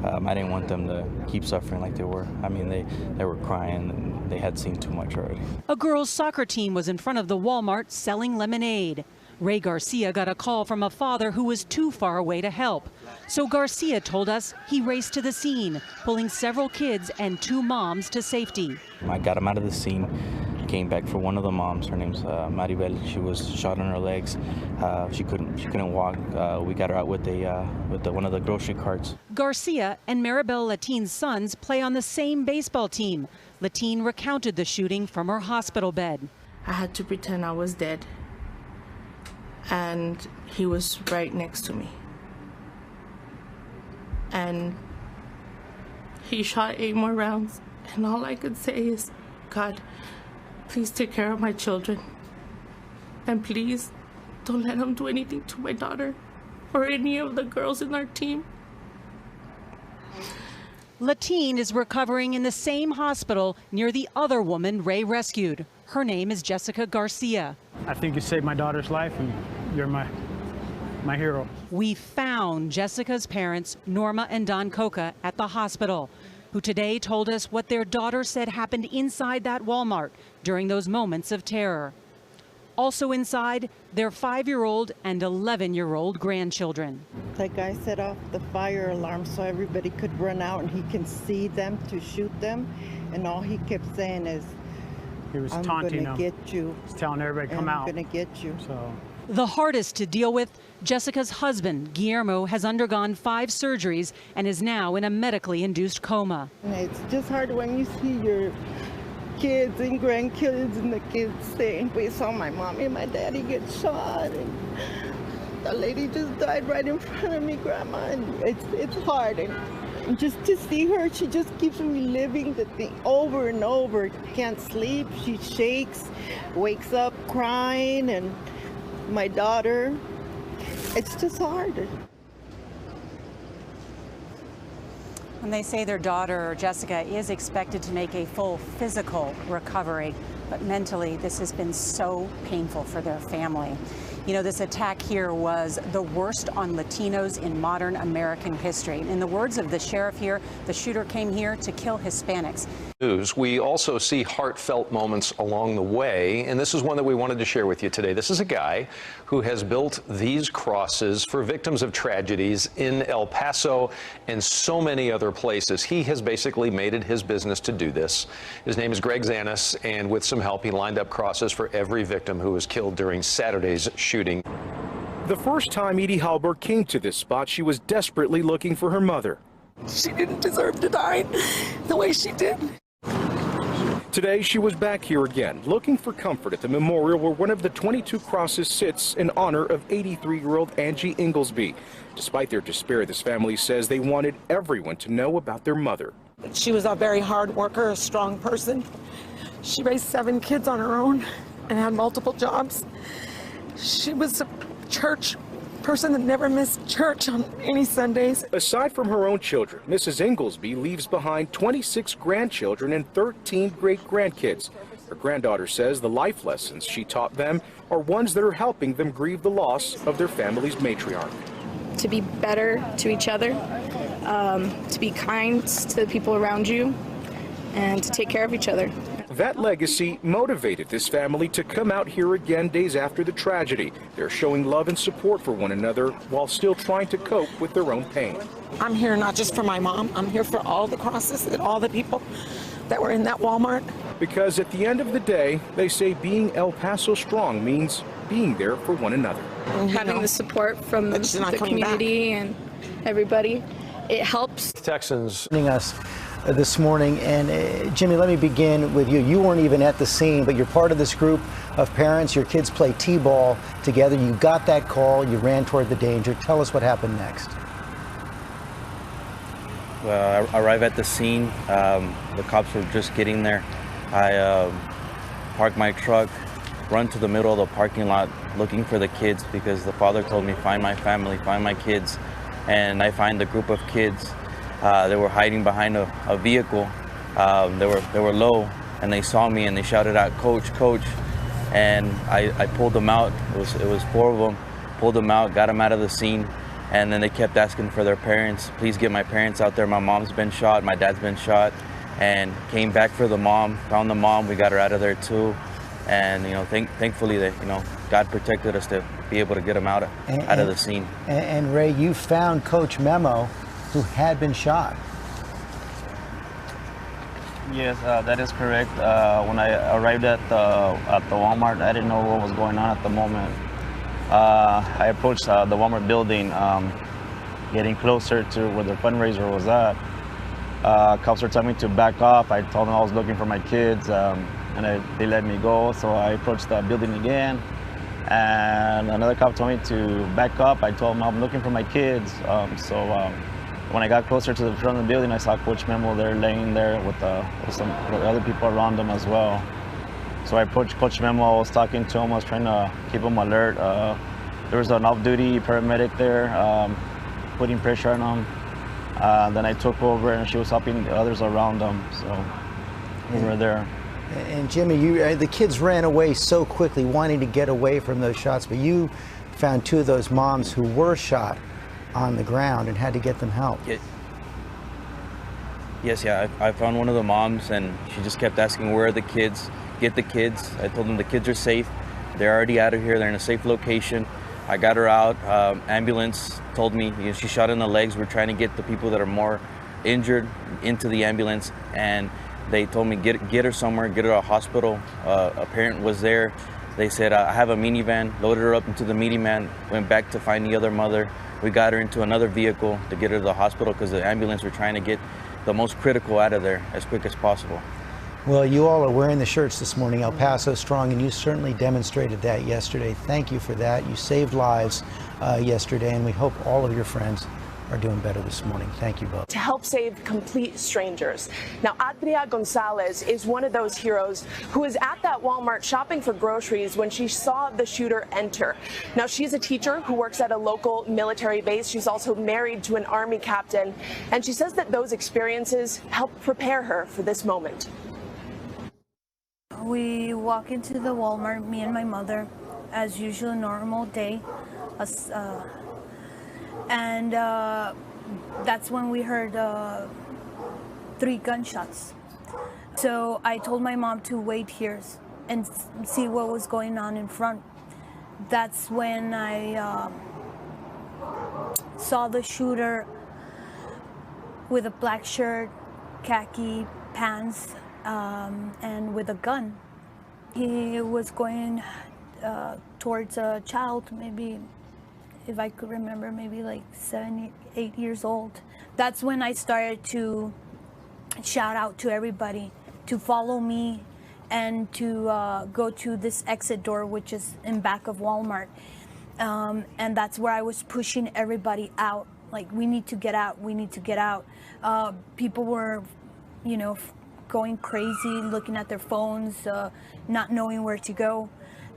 I didn't want them to keep suffering like they were. I mean, they were crying and they had seen too much already. A girls' soccer team was in front of the Walmart selling lemonade. Ray Garcia got a call from a father who was too far away to help. So Garcia told us he raced to the scene, pulling several kids and 2 moms to safety. I got them out of the scene, came back for one of the moms. Her name's Maribel. She was shot in her legs. She couldn't walk. We got her out with one of the grocery carts. Garcia and Maribel Latine's sons play on the same baseball team. Latine recounted the shooting from her hospital bed. I had to pretend I was dead. And he was right next to me. And he shot 8 more rounds. And all I could say is, God, please take care of my children. And please don't let him do anything to my daughter or any of the girls in our team. Latine is recovering in the same hospital near the other woman Ray rescued. Her name is Jessica Garcia. I think you saved my daughter's life, and you're my hero. We found Jessica's parents, Norma and Don Coca, at the hospital, who today told us what their daughter said happened inside that Walmart during those moments of terror. Also inside, their 5-year-old and 11-year-old grandchildren. The guy set off the fire alarm so everybody could run out and he can see them to shoot them. And all he kept saying is, he was taunting them. I'm going to get you. He's telling everybody, come out. I'm going to get you. So. The hardest to deal with, Jessica's husband, Guillermo, has undergone 5 surgeries and is now in a medically induced coma. It's just hard when you see kids and grandkids and the kids saying, we saw my mommy and my daddy get shot, and the lady just died right in front of me, Grandma, and it's hard. And just to see her, she just keeps reliving the thing over and over. Can't sleep, she shakes, wakes up crying, and my daughter, it's just hard. And they say their daughter, Jessica, is expected to make a full physical recovery, but mentally this has been so painful for their family. You know, this attack here was the worst on Latinos in modern American history. In the words of the sheriff here, the shooter came here to kill Hispanics. We also see heartfelt moments along the way, and this is one that we wanted to share with you today. This is a guy who has built these crosses for victims of tragedies in El Paso and so many other places. He has basically made it his business to do this. His name is Greg Zanis, and with some help, he lined up crosses for every victim who was killed during Saturday's shooting. The first time Edie Halber came to this spot, she was desperately looking for her mother. She didn't deserve to die the way she did. Today, she was back here again, looking for comfort at the memorial where one of the 22 crosses sits in honor of 83-year-old Angie Inglesby. Despite their despair, this family says they wanted everyone to know about their mother. She was a very hard worker, a strong person. She raised 7 kids on her own and had multiple jobs. She was a church person that never missed church on any Sundays. Aside from her own children, Mrs. Inglesby leaves behind 26 grandchildren and 13 great-grandkids. Her granddaughter says the life lessons she taught them are ones that are helping them grieve the loss of their family's matriarch. To be better to each other, to be kind to the people around you, and to take care of each other. That legacy motivated this family to come out here again days after the tragedy. They're showing love and support for one another while still trying to cope with their own pain. I'm here not just for my mom, I'm here for all the crosses and all the people that were in that Walmart. Because at the end of the day, they say being El Paso strong means being there for one another. And having the support from the community and everybody, it helps. Texans us this morning, and Jimmy, let me begin with you. You weren't even at the scene, but you're part of this group of parents. Your kids play t-ball together. You got that call. You ran toward the danger. Tell us what happened next. Well, I arrived at the scene. The cops were just getting there. I parked my truck, run to the middle of the parking lot looking for the kids because the father told me, find my family, find my kids. And I find a group of kids. They were hiding behind a vehicle. They were low, and they saw me and they shouted out, "Coach, Coach!" And I pulled them out. It was 4 of them. Pulled them out, got them out of the scene, and then they kept asking for their parents. Please get my parents out there. My mom's been shot. My dad's been shot. And came back for the mom. Found the mom. We got her out of there too. And thankfully that God protected us to be able to get them out of the scene. And Ray, you found Coach Memo, who had been shot. Yes, that is correct. When I arrived at the Walmart, I didn't know what was going on at the moment. I approached the Walmart building, getting closer to where the fundraiser was at. Cops were telling me to back off. I told them I was looking for my kids, and they let me go. So I approached the building again, and another cop told me to back up. I told him I'm looking for my kids. When I got closer to the front of the building, I saw Coach Memo there laying there with some other people around him as well. So I approached Coach Memo. I was talking to him. I was trying to keep him alert. There was an off-duty paramedic there, putting pressure on him. Then I took over, and she was helping the others around him. So we were there. And Jimmy, the kids ran away so quickly, wanting to get away from those shots, but you found 2 of those moms who were shot on the ground and had to get them help. Yes, I found one of the moms, and she just kept asking, where are the kids? Get the kids. I told them the kids are safe. They're already out of here. They're in a safe location. I got her out. Ambulance told me she's shot in the legs. We're trying to get the people that are more injured into the ambulance, and they told me get her somewhere, get her to a hospital. A parent was there. They said, I have a minivan, loaded her up into the minivan, went back to find the other mother. We got her into another vehicle to get her to the hospital because the ambulance were trying to get the most critical out of there as quick as possible. Well, you all are wearing the shirts this morning, El Paso Strong, and you certainly demonstrated that yesterday. Thank you for that. You saved lives yesterday, and we hope all of your friends are doing better this morning. Thank you both. To help save complete strangers. Now, Adria Gonzalez is one of those heroes who was at that Walmart shopping for groceries when she saw the shooter enter. Now, she's a teacher who works at a local military base. She's also married to an Army captain, and she says that those experiences helped prepare her for this moment. We walk into the Walmart, me and my mother, as usual, normal day. And that's when we heard 3 gunshots. So I told my mom to wait here and see what was going on in front. That's when I saw the shooter with a black shirt, khaki pants, and with a gun. He was going towards a child, maybe, if I could remember, maybe like 7, 8 years old. That's when I started to shout out to everybody to follow me and to go to this exit door, which is in back of Walmart. And that's where I was pushing everybody out. Like, we need to get out, we need to get out. People were, you know, going crazy, looking at their phones, not knowing where to go.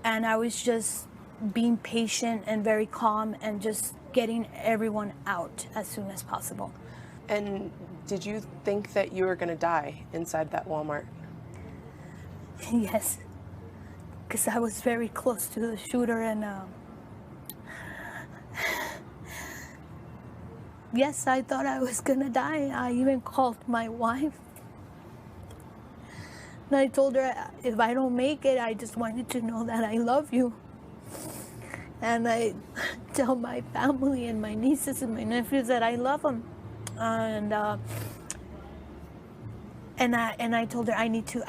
And I was just being patient and very calm and just getting everyone out as soon as possible. And did you think that you were going to die inside that Walmart? Yes, because I was very close to the shooter, and yes, I thought I was going to die. I even called my wife. And I told her, if I don't make it, I just want you to know that I love you. And I tell my family and my nieces and my nephews that I love them. And I told her I need to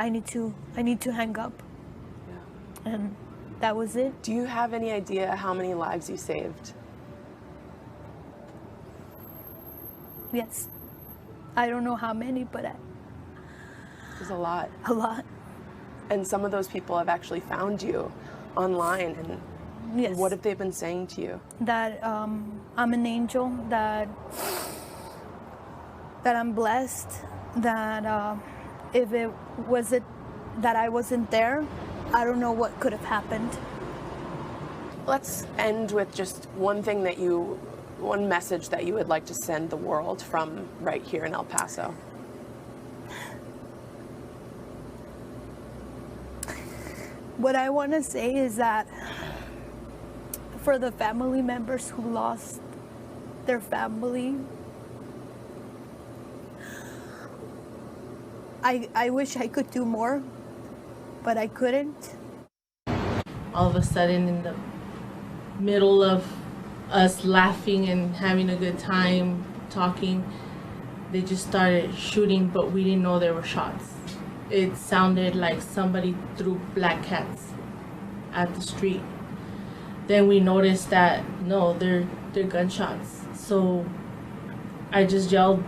hang up. Yeah. And that was it. Do you have any idea how many lives you saved? Yes. I don't know how many, but There's a lot. A lot. And some of those people have actually found you online. And yes. What have they been saying to you? That I'm an angel, that I'm blessed, that if it wasn't that I wasn't there, I don't know what could have happened. Let's end with just one message that you would like to send the world from right here in El Paso. What I want to say is that for the family members who lost their family, I wish I could do more, but I couldn't. All of a sudden, in the middle of us laughing and having a good time, talking, they just started shooting, but we didn't know there were shots. It sounded like somebody threw black cats at the street. Then we noticed that, no, they're gunshots. So I just yelled,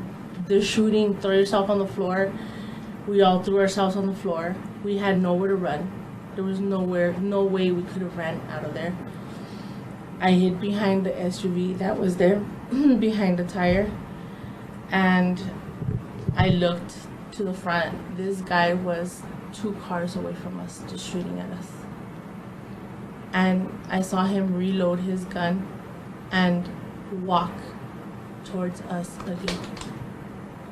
they're shooting, throw yourself on the floor. We all threw ourselves on the floor. We had nowhere to run. There was no way we could have ran out of there. I hid behind the SUV that was there, behind the tire, and I looked to the front. This guy was 2 cars away from us, just shooting at us. And I saw him reload his gun and walk towards us again.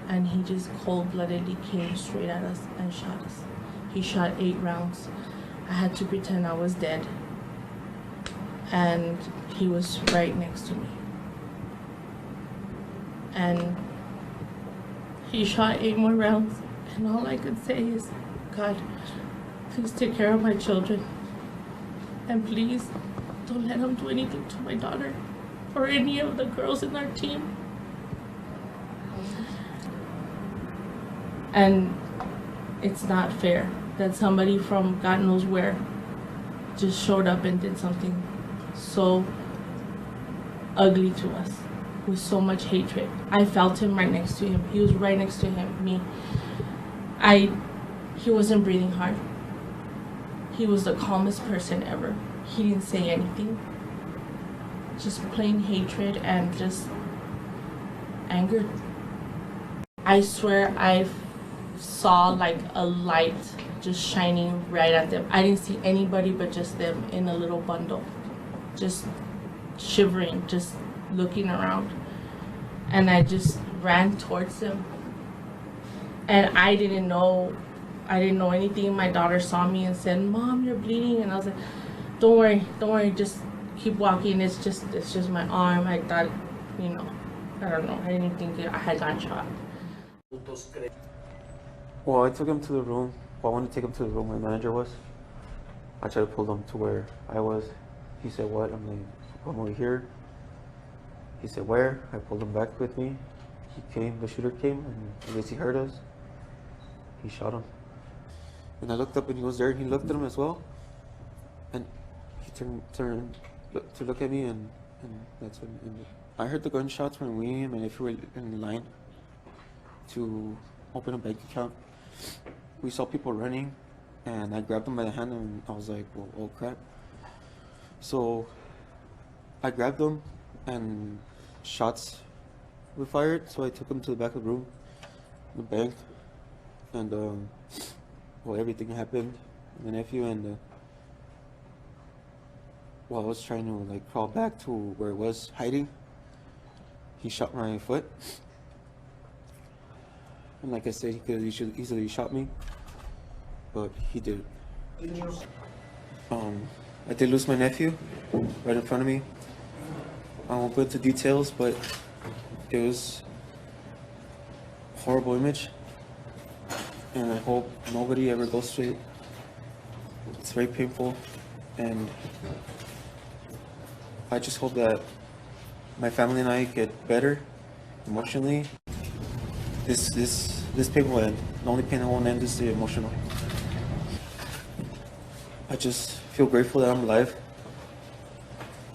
And he just cold-bloodedly came straight at us and shot us. He shot 8 rounds. I had to pretend I was dead. And he was right next to me. And he shot 8 more rounds. And all I could say is, God, please take care of my children. And please don't let him do anything to my daughter or any of the girls in our team. And it's not fair that somebody from God knows where just showed up and did something so ugly to us with so much hatred. I felt him right next to him. He was right next to me. I He wasn't breathing hard. He was the calmest person ever. He didn't say anything. Just plain hatred and just anger. I swear I saw like a light just shining right at them. I didn't see anybody but just them in a little bundle, just shivering, just looking around. And I just ran towards them. And I didn't know anything. My daughter saw me and said, "Mom, you're bleeding." And I was like, don't worry, just keep walking. It's just my arm. I thought, you know, I don't know. I didn't think I had gotten shot. Well, I took him to the room. Well, I wanted to take him to the room where the manager was. I tried to pull him to where I was. He said, "What?" I'm like, "I'm over here." He said, "Where?" I pulled him back with me. He came, the shooter came, and I guess he heard us. He shot him. And I looked up and he was there, and he looked at him as well. And he turned to look at me, and that's when I heard the gunshots when we and if we were in the line to open a bank account. We saw people running, and I grabbed them by the hand, and I was like, "Well, oh crap." So I grabbed them, and shots were fired, so I took them to the back of the room, the bank, and well, everything happened. My nephew and while I was trying to like crawl back to where it was hiding, he shot my foot. And like I said, he could have easily shot me, but he did. I did lose my nephew right in front of me. I won't go into details, but it was a horrible image, and I hope nobody ever goes through it. It's very painful, and I just hope that my family and I get better emotionally. This pain will end. The only pain that won't end is the emotional. I just feel grateful that I'm alive.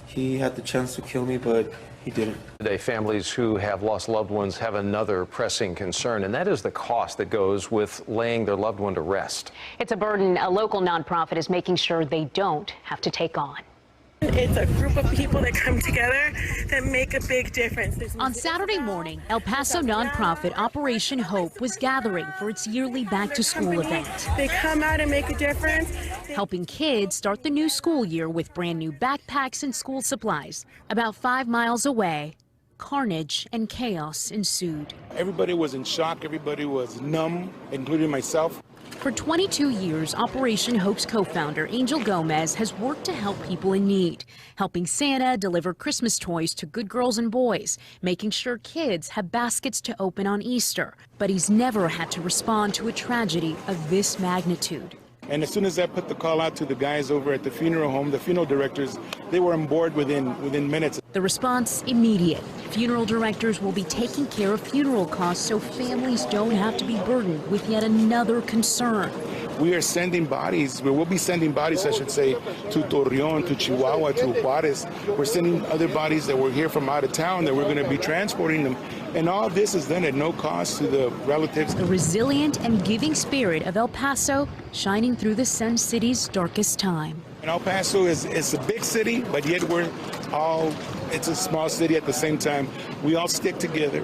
He had the chance to kill me, but he didn't. Today, families who have lost loved ones have another pressing concern, and that is the cost that goes with laying their loved one to rest. It's a burden a local nonprofit is making sure they don't have to take on. It's a group of people that come together that make a big difference. On Saturday morning, El Paso nonprofit Operation Hope was gathering for its yearly back-to-school event. They come out and make a difference. Helping kids start the new school year with brand new backpacks and school supplies. About 5 miles away, carnage and chaos ensued. Everybody was in shock. Everybody was numb, including myself. For 22 years, Operation Hope's co-founder, Angel Gomez, has worked to help people in need, helping Santa deliver Christmas toys to good girls and boys, making sure kids have baskets to open on Easter. But he's never had to respond to a tragedy of this magnitude. And as soon as I put the call out to the guys over at the funeral home, the funeral directors, they were on board within minutes. The response immediate. Funeral directors will be taking care of funeral costs so families don't have to be burdened with yet another concern. We are sending bodies, we'll be sending bodies, I should say, to Torreon, to Chihuahua, to Juarez. We're sending other bodies that were here from out of town that we're going to be transporting them. And all this is done at no cost to the relatives. The resilient and giving spirit of El Paso shining through the Sun City's darkest time. And El Paso is a big city, but yet it's a small city at the same time. We all stick together.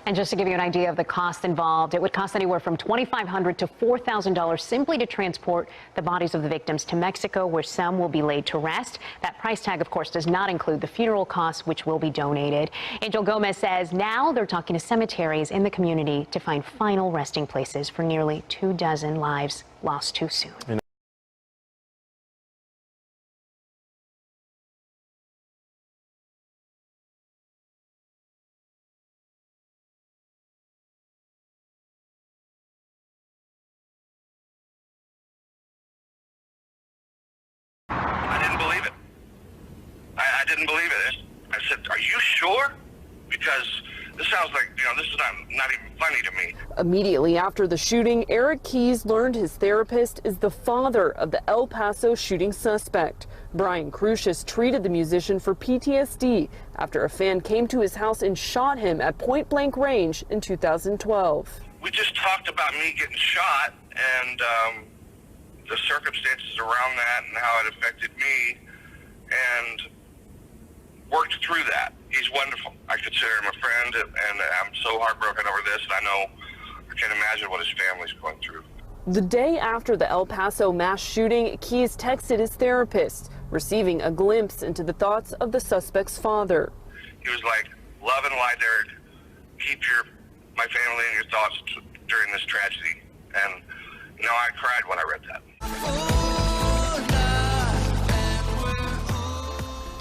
And just to give you an idea of the cost involved, it would cost anywhere from $2,500 to $4,000 simply to transport the bodies of the victims to Mexico, where some will be laid to rest. That price tag, of course, does not include the funeral costs, which will be donated. Angel Gomez says now they're talking to cemeteries in the community to find final resting places for nearly 24 lives lost too soon. I didn't believe it. I said, "Are you sure? Because this sounds like, this is not even funny to me." Immediately after the shooting, Eric Keys learned his therapist is the father of the El Paso shooting suspect. Brian Crusius treated the musician for PTSD after a fan came to his house and shot him at point-blank range in 2012. we just talked about me getting shot and the circumstances around that and how it affected me, and worked through that. He's wonderful. I consider him a friend, and I'm so heartbroken over this, and I can't imagine what his family's going through. The day after the El Paso mass shooting, Keyes texted his therapist, receiving a glimpse into the thoughts of the suspect's father. He was like, love and light, Derek. Keep my family in your thoughts during this tragedy. And, I cried when I read that.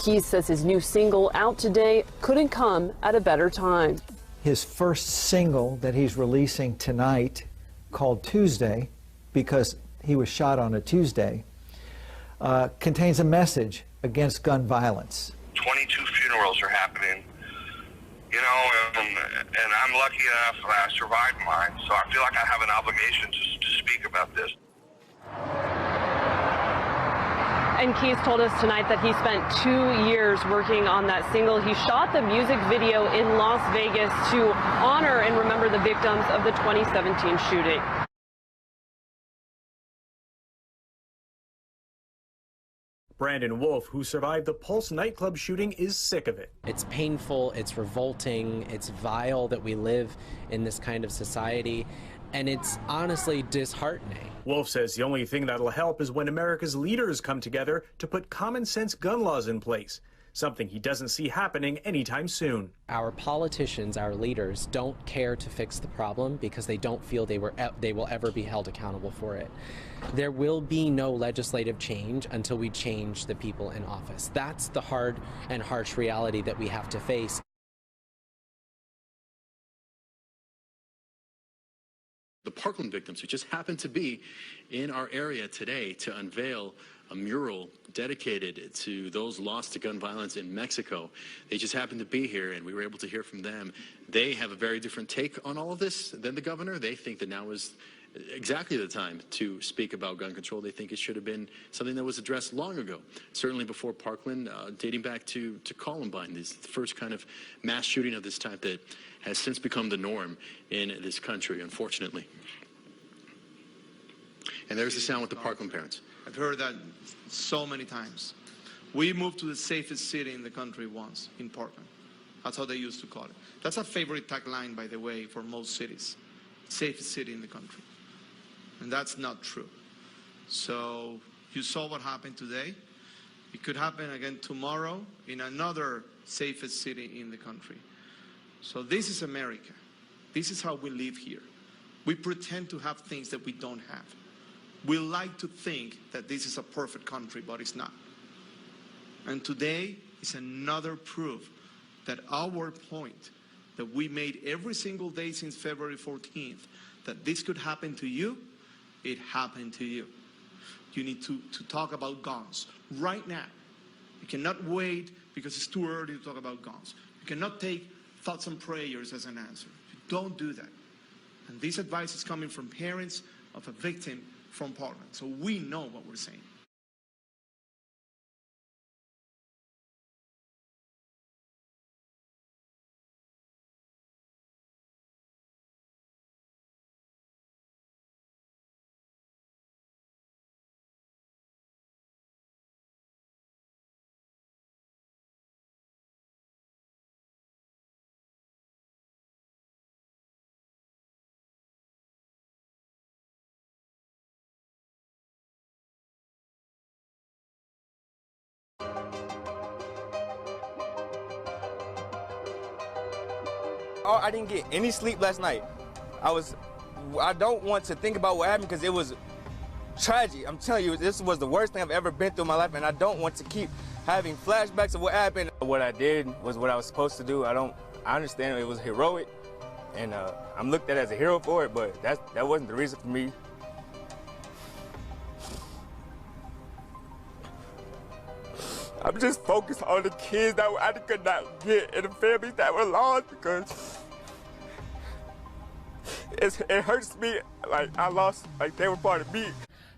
Keyes says his new single, out today, couldn't come at a better time. His first single that he's releasing tonight, called Tuesday, because he was shot on a Tuesday, contains a message against gun violence. 22 funerals are happening, and I'm lucky enough that I survived mine, so I feel like I have an obligation to speak about this. And Keyes told us tonight that he spent 2 years working on that single. He shot the music video in Las Vegas to honor and remember the victims of the 2017 shooting. Brandon Wolf, who survived the Pulse nightclub shooting, is sick of it. It's painful, it's revolting, it's vile that we live in this kind of society, and it's honestly disheartening. Wolf says the only thing that'll help is when America's leaders come together to put common sense gun laws in place, something he doesn't see happening anytime soon. Our politicians, our leaders, don't care to fix the problem because they don't feel they will ever be held accountable for it. There will be no legislative change until we change the people in office. That's the hard and harsh reality that we have to face. The Parkland victims, who just happened to be in our area today to unveil a mural dedicated to those lost to gun violence in Mexico. They just happened to be here, and we were able to hear from them. They have a very different take on all of this than the governor. They think that now is exactly the time to speak about gun control. They think it should have been something that was addressed long ago, certainly before Parkland, dating back to Columbine, this first kind of mass shooting of this type that has since become the norm in this country, unfortunately. And there's the sound with the Parkland parents. I've heard that so many times. We moved to the safest city in the country once, in Portland. That's how they used to call it. That's a favorite tagline, by the way, for most cities. Safest city in the country. And that's not true. So you saw what happened today. It could happen again tomorrow in another safest city in the country. So this is America. This is how we live here. We pretend to have things that we don't have. We like to think that this is a perfect country, but it's not. And today is another proof that our point that we made every single day since February 14th, that this could happen to you, it happened to you. You need to talk about guns right now. You cannot wait because it's too early to talk about guns. You cannot take thoughts and prayers as an answer. You don't do that. And this advice is coming from parents of a victim from Portland. So we know what we're saying. I didn't get any sleep last night. I don't want to think about what happened because it was tragic. I'm telling you, this was the worst thing I've ever been through in my life, and I don't want to keep having flashbacks of what happened. What I did was what I was supposed to do. I understand it was heroic, and I'm looked at as a hero for it, but that wasn't the reason for me. I'm just focused on the kids that I could not get and the families that were lost because it hurts me like I lost, like they were part of me.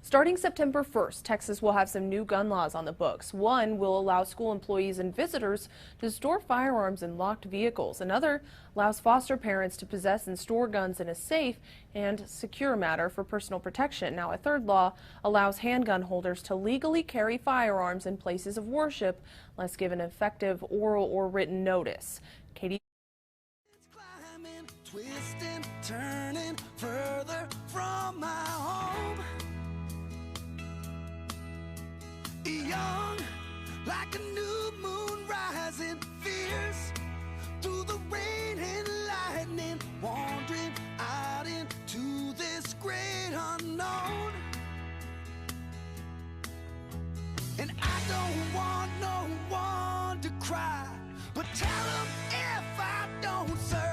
Starting September 1st, Texas will have some new gun laws on the books. One will allow school employees and visitors to store firearms in locked vehicles. Another allows foster parents to possess and store guns in a safe and secure manner for personal protection. Now, a third law allows handgun holders to legally carry firearms in places of worship unless given effective oral or written notice. Katie. Twisting, turning further from my home. Young, like a new moon rising fierce through the rain and lightning, wandering out into this great unknown. And I don't want no one to cry, but tell them if I don't serve.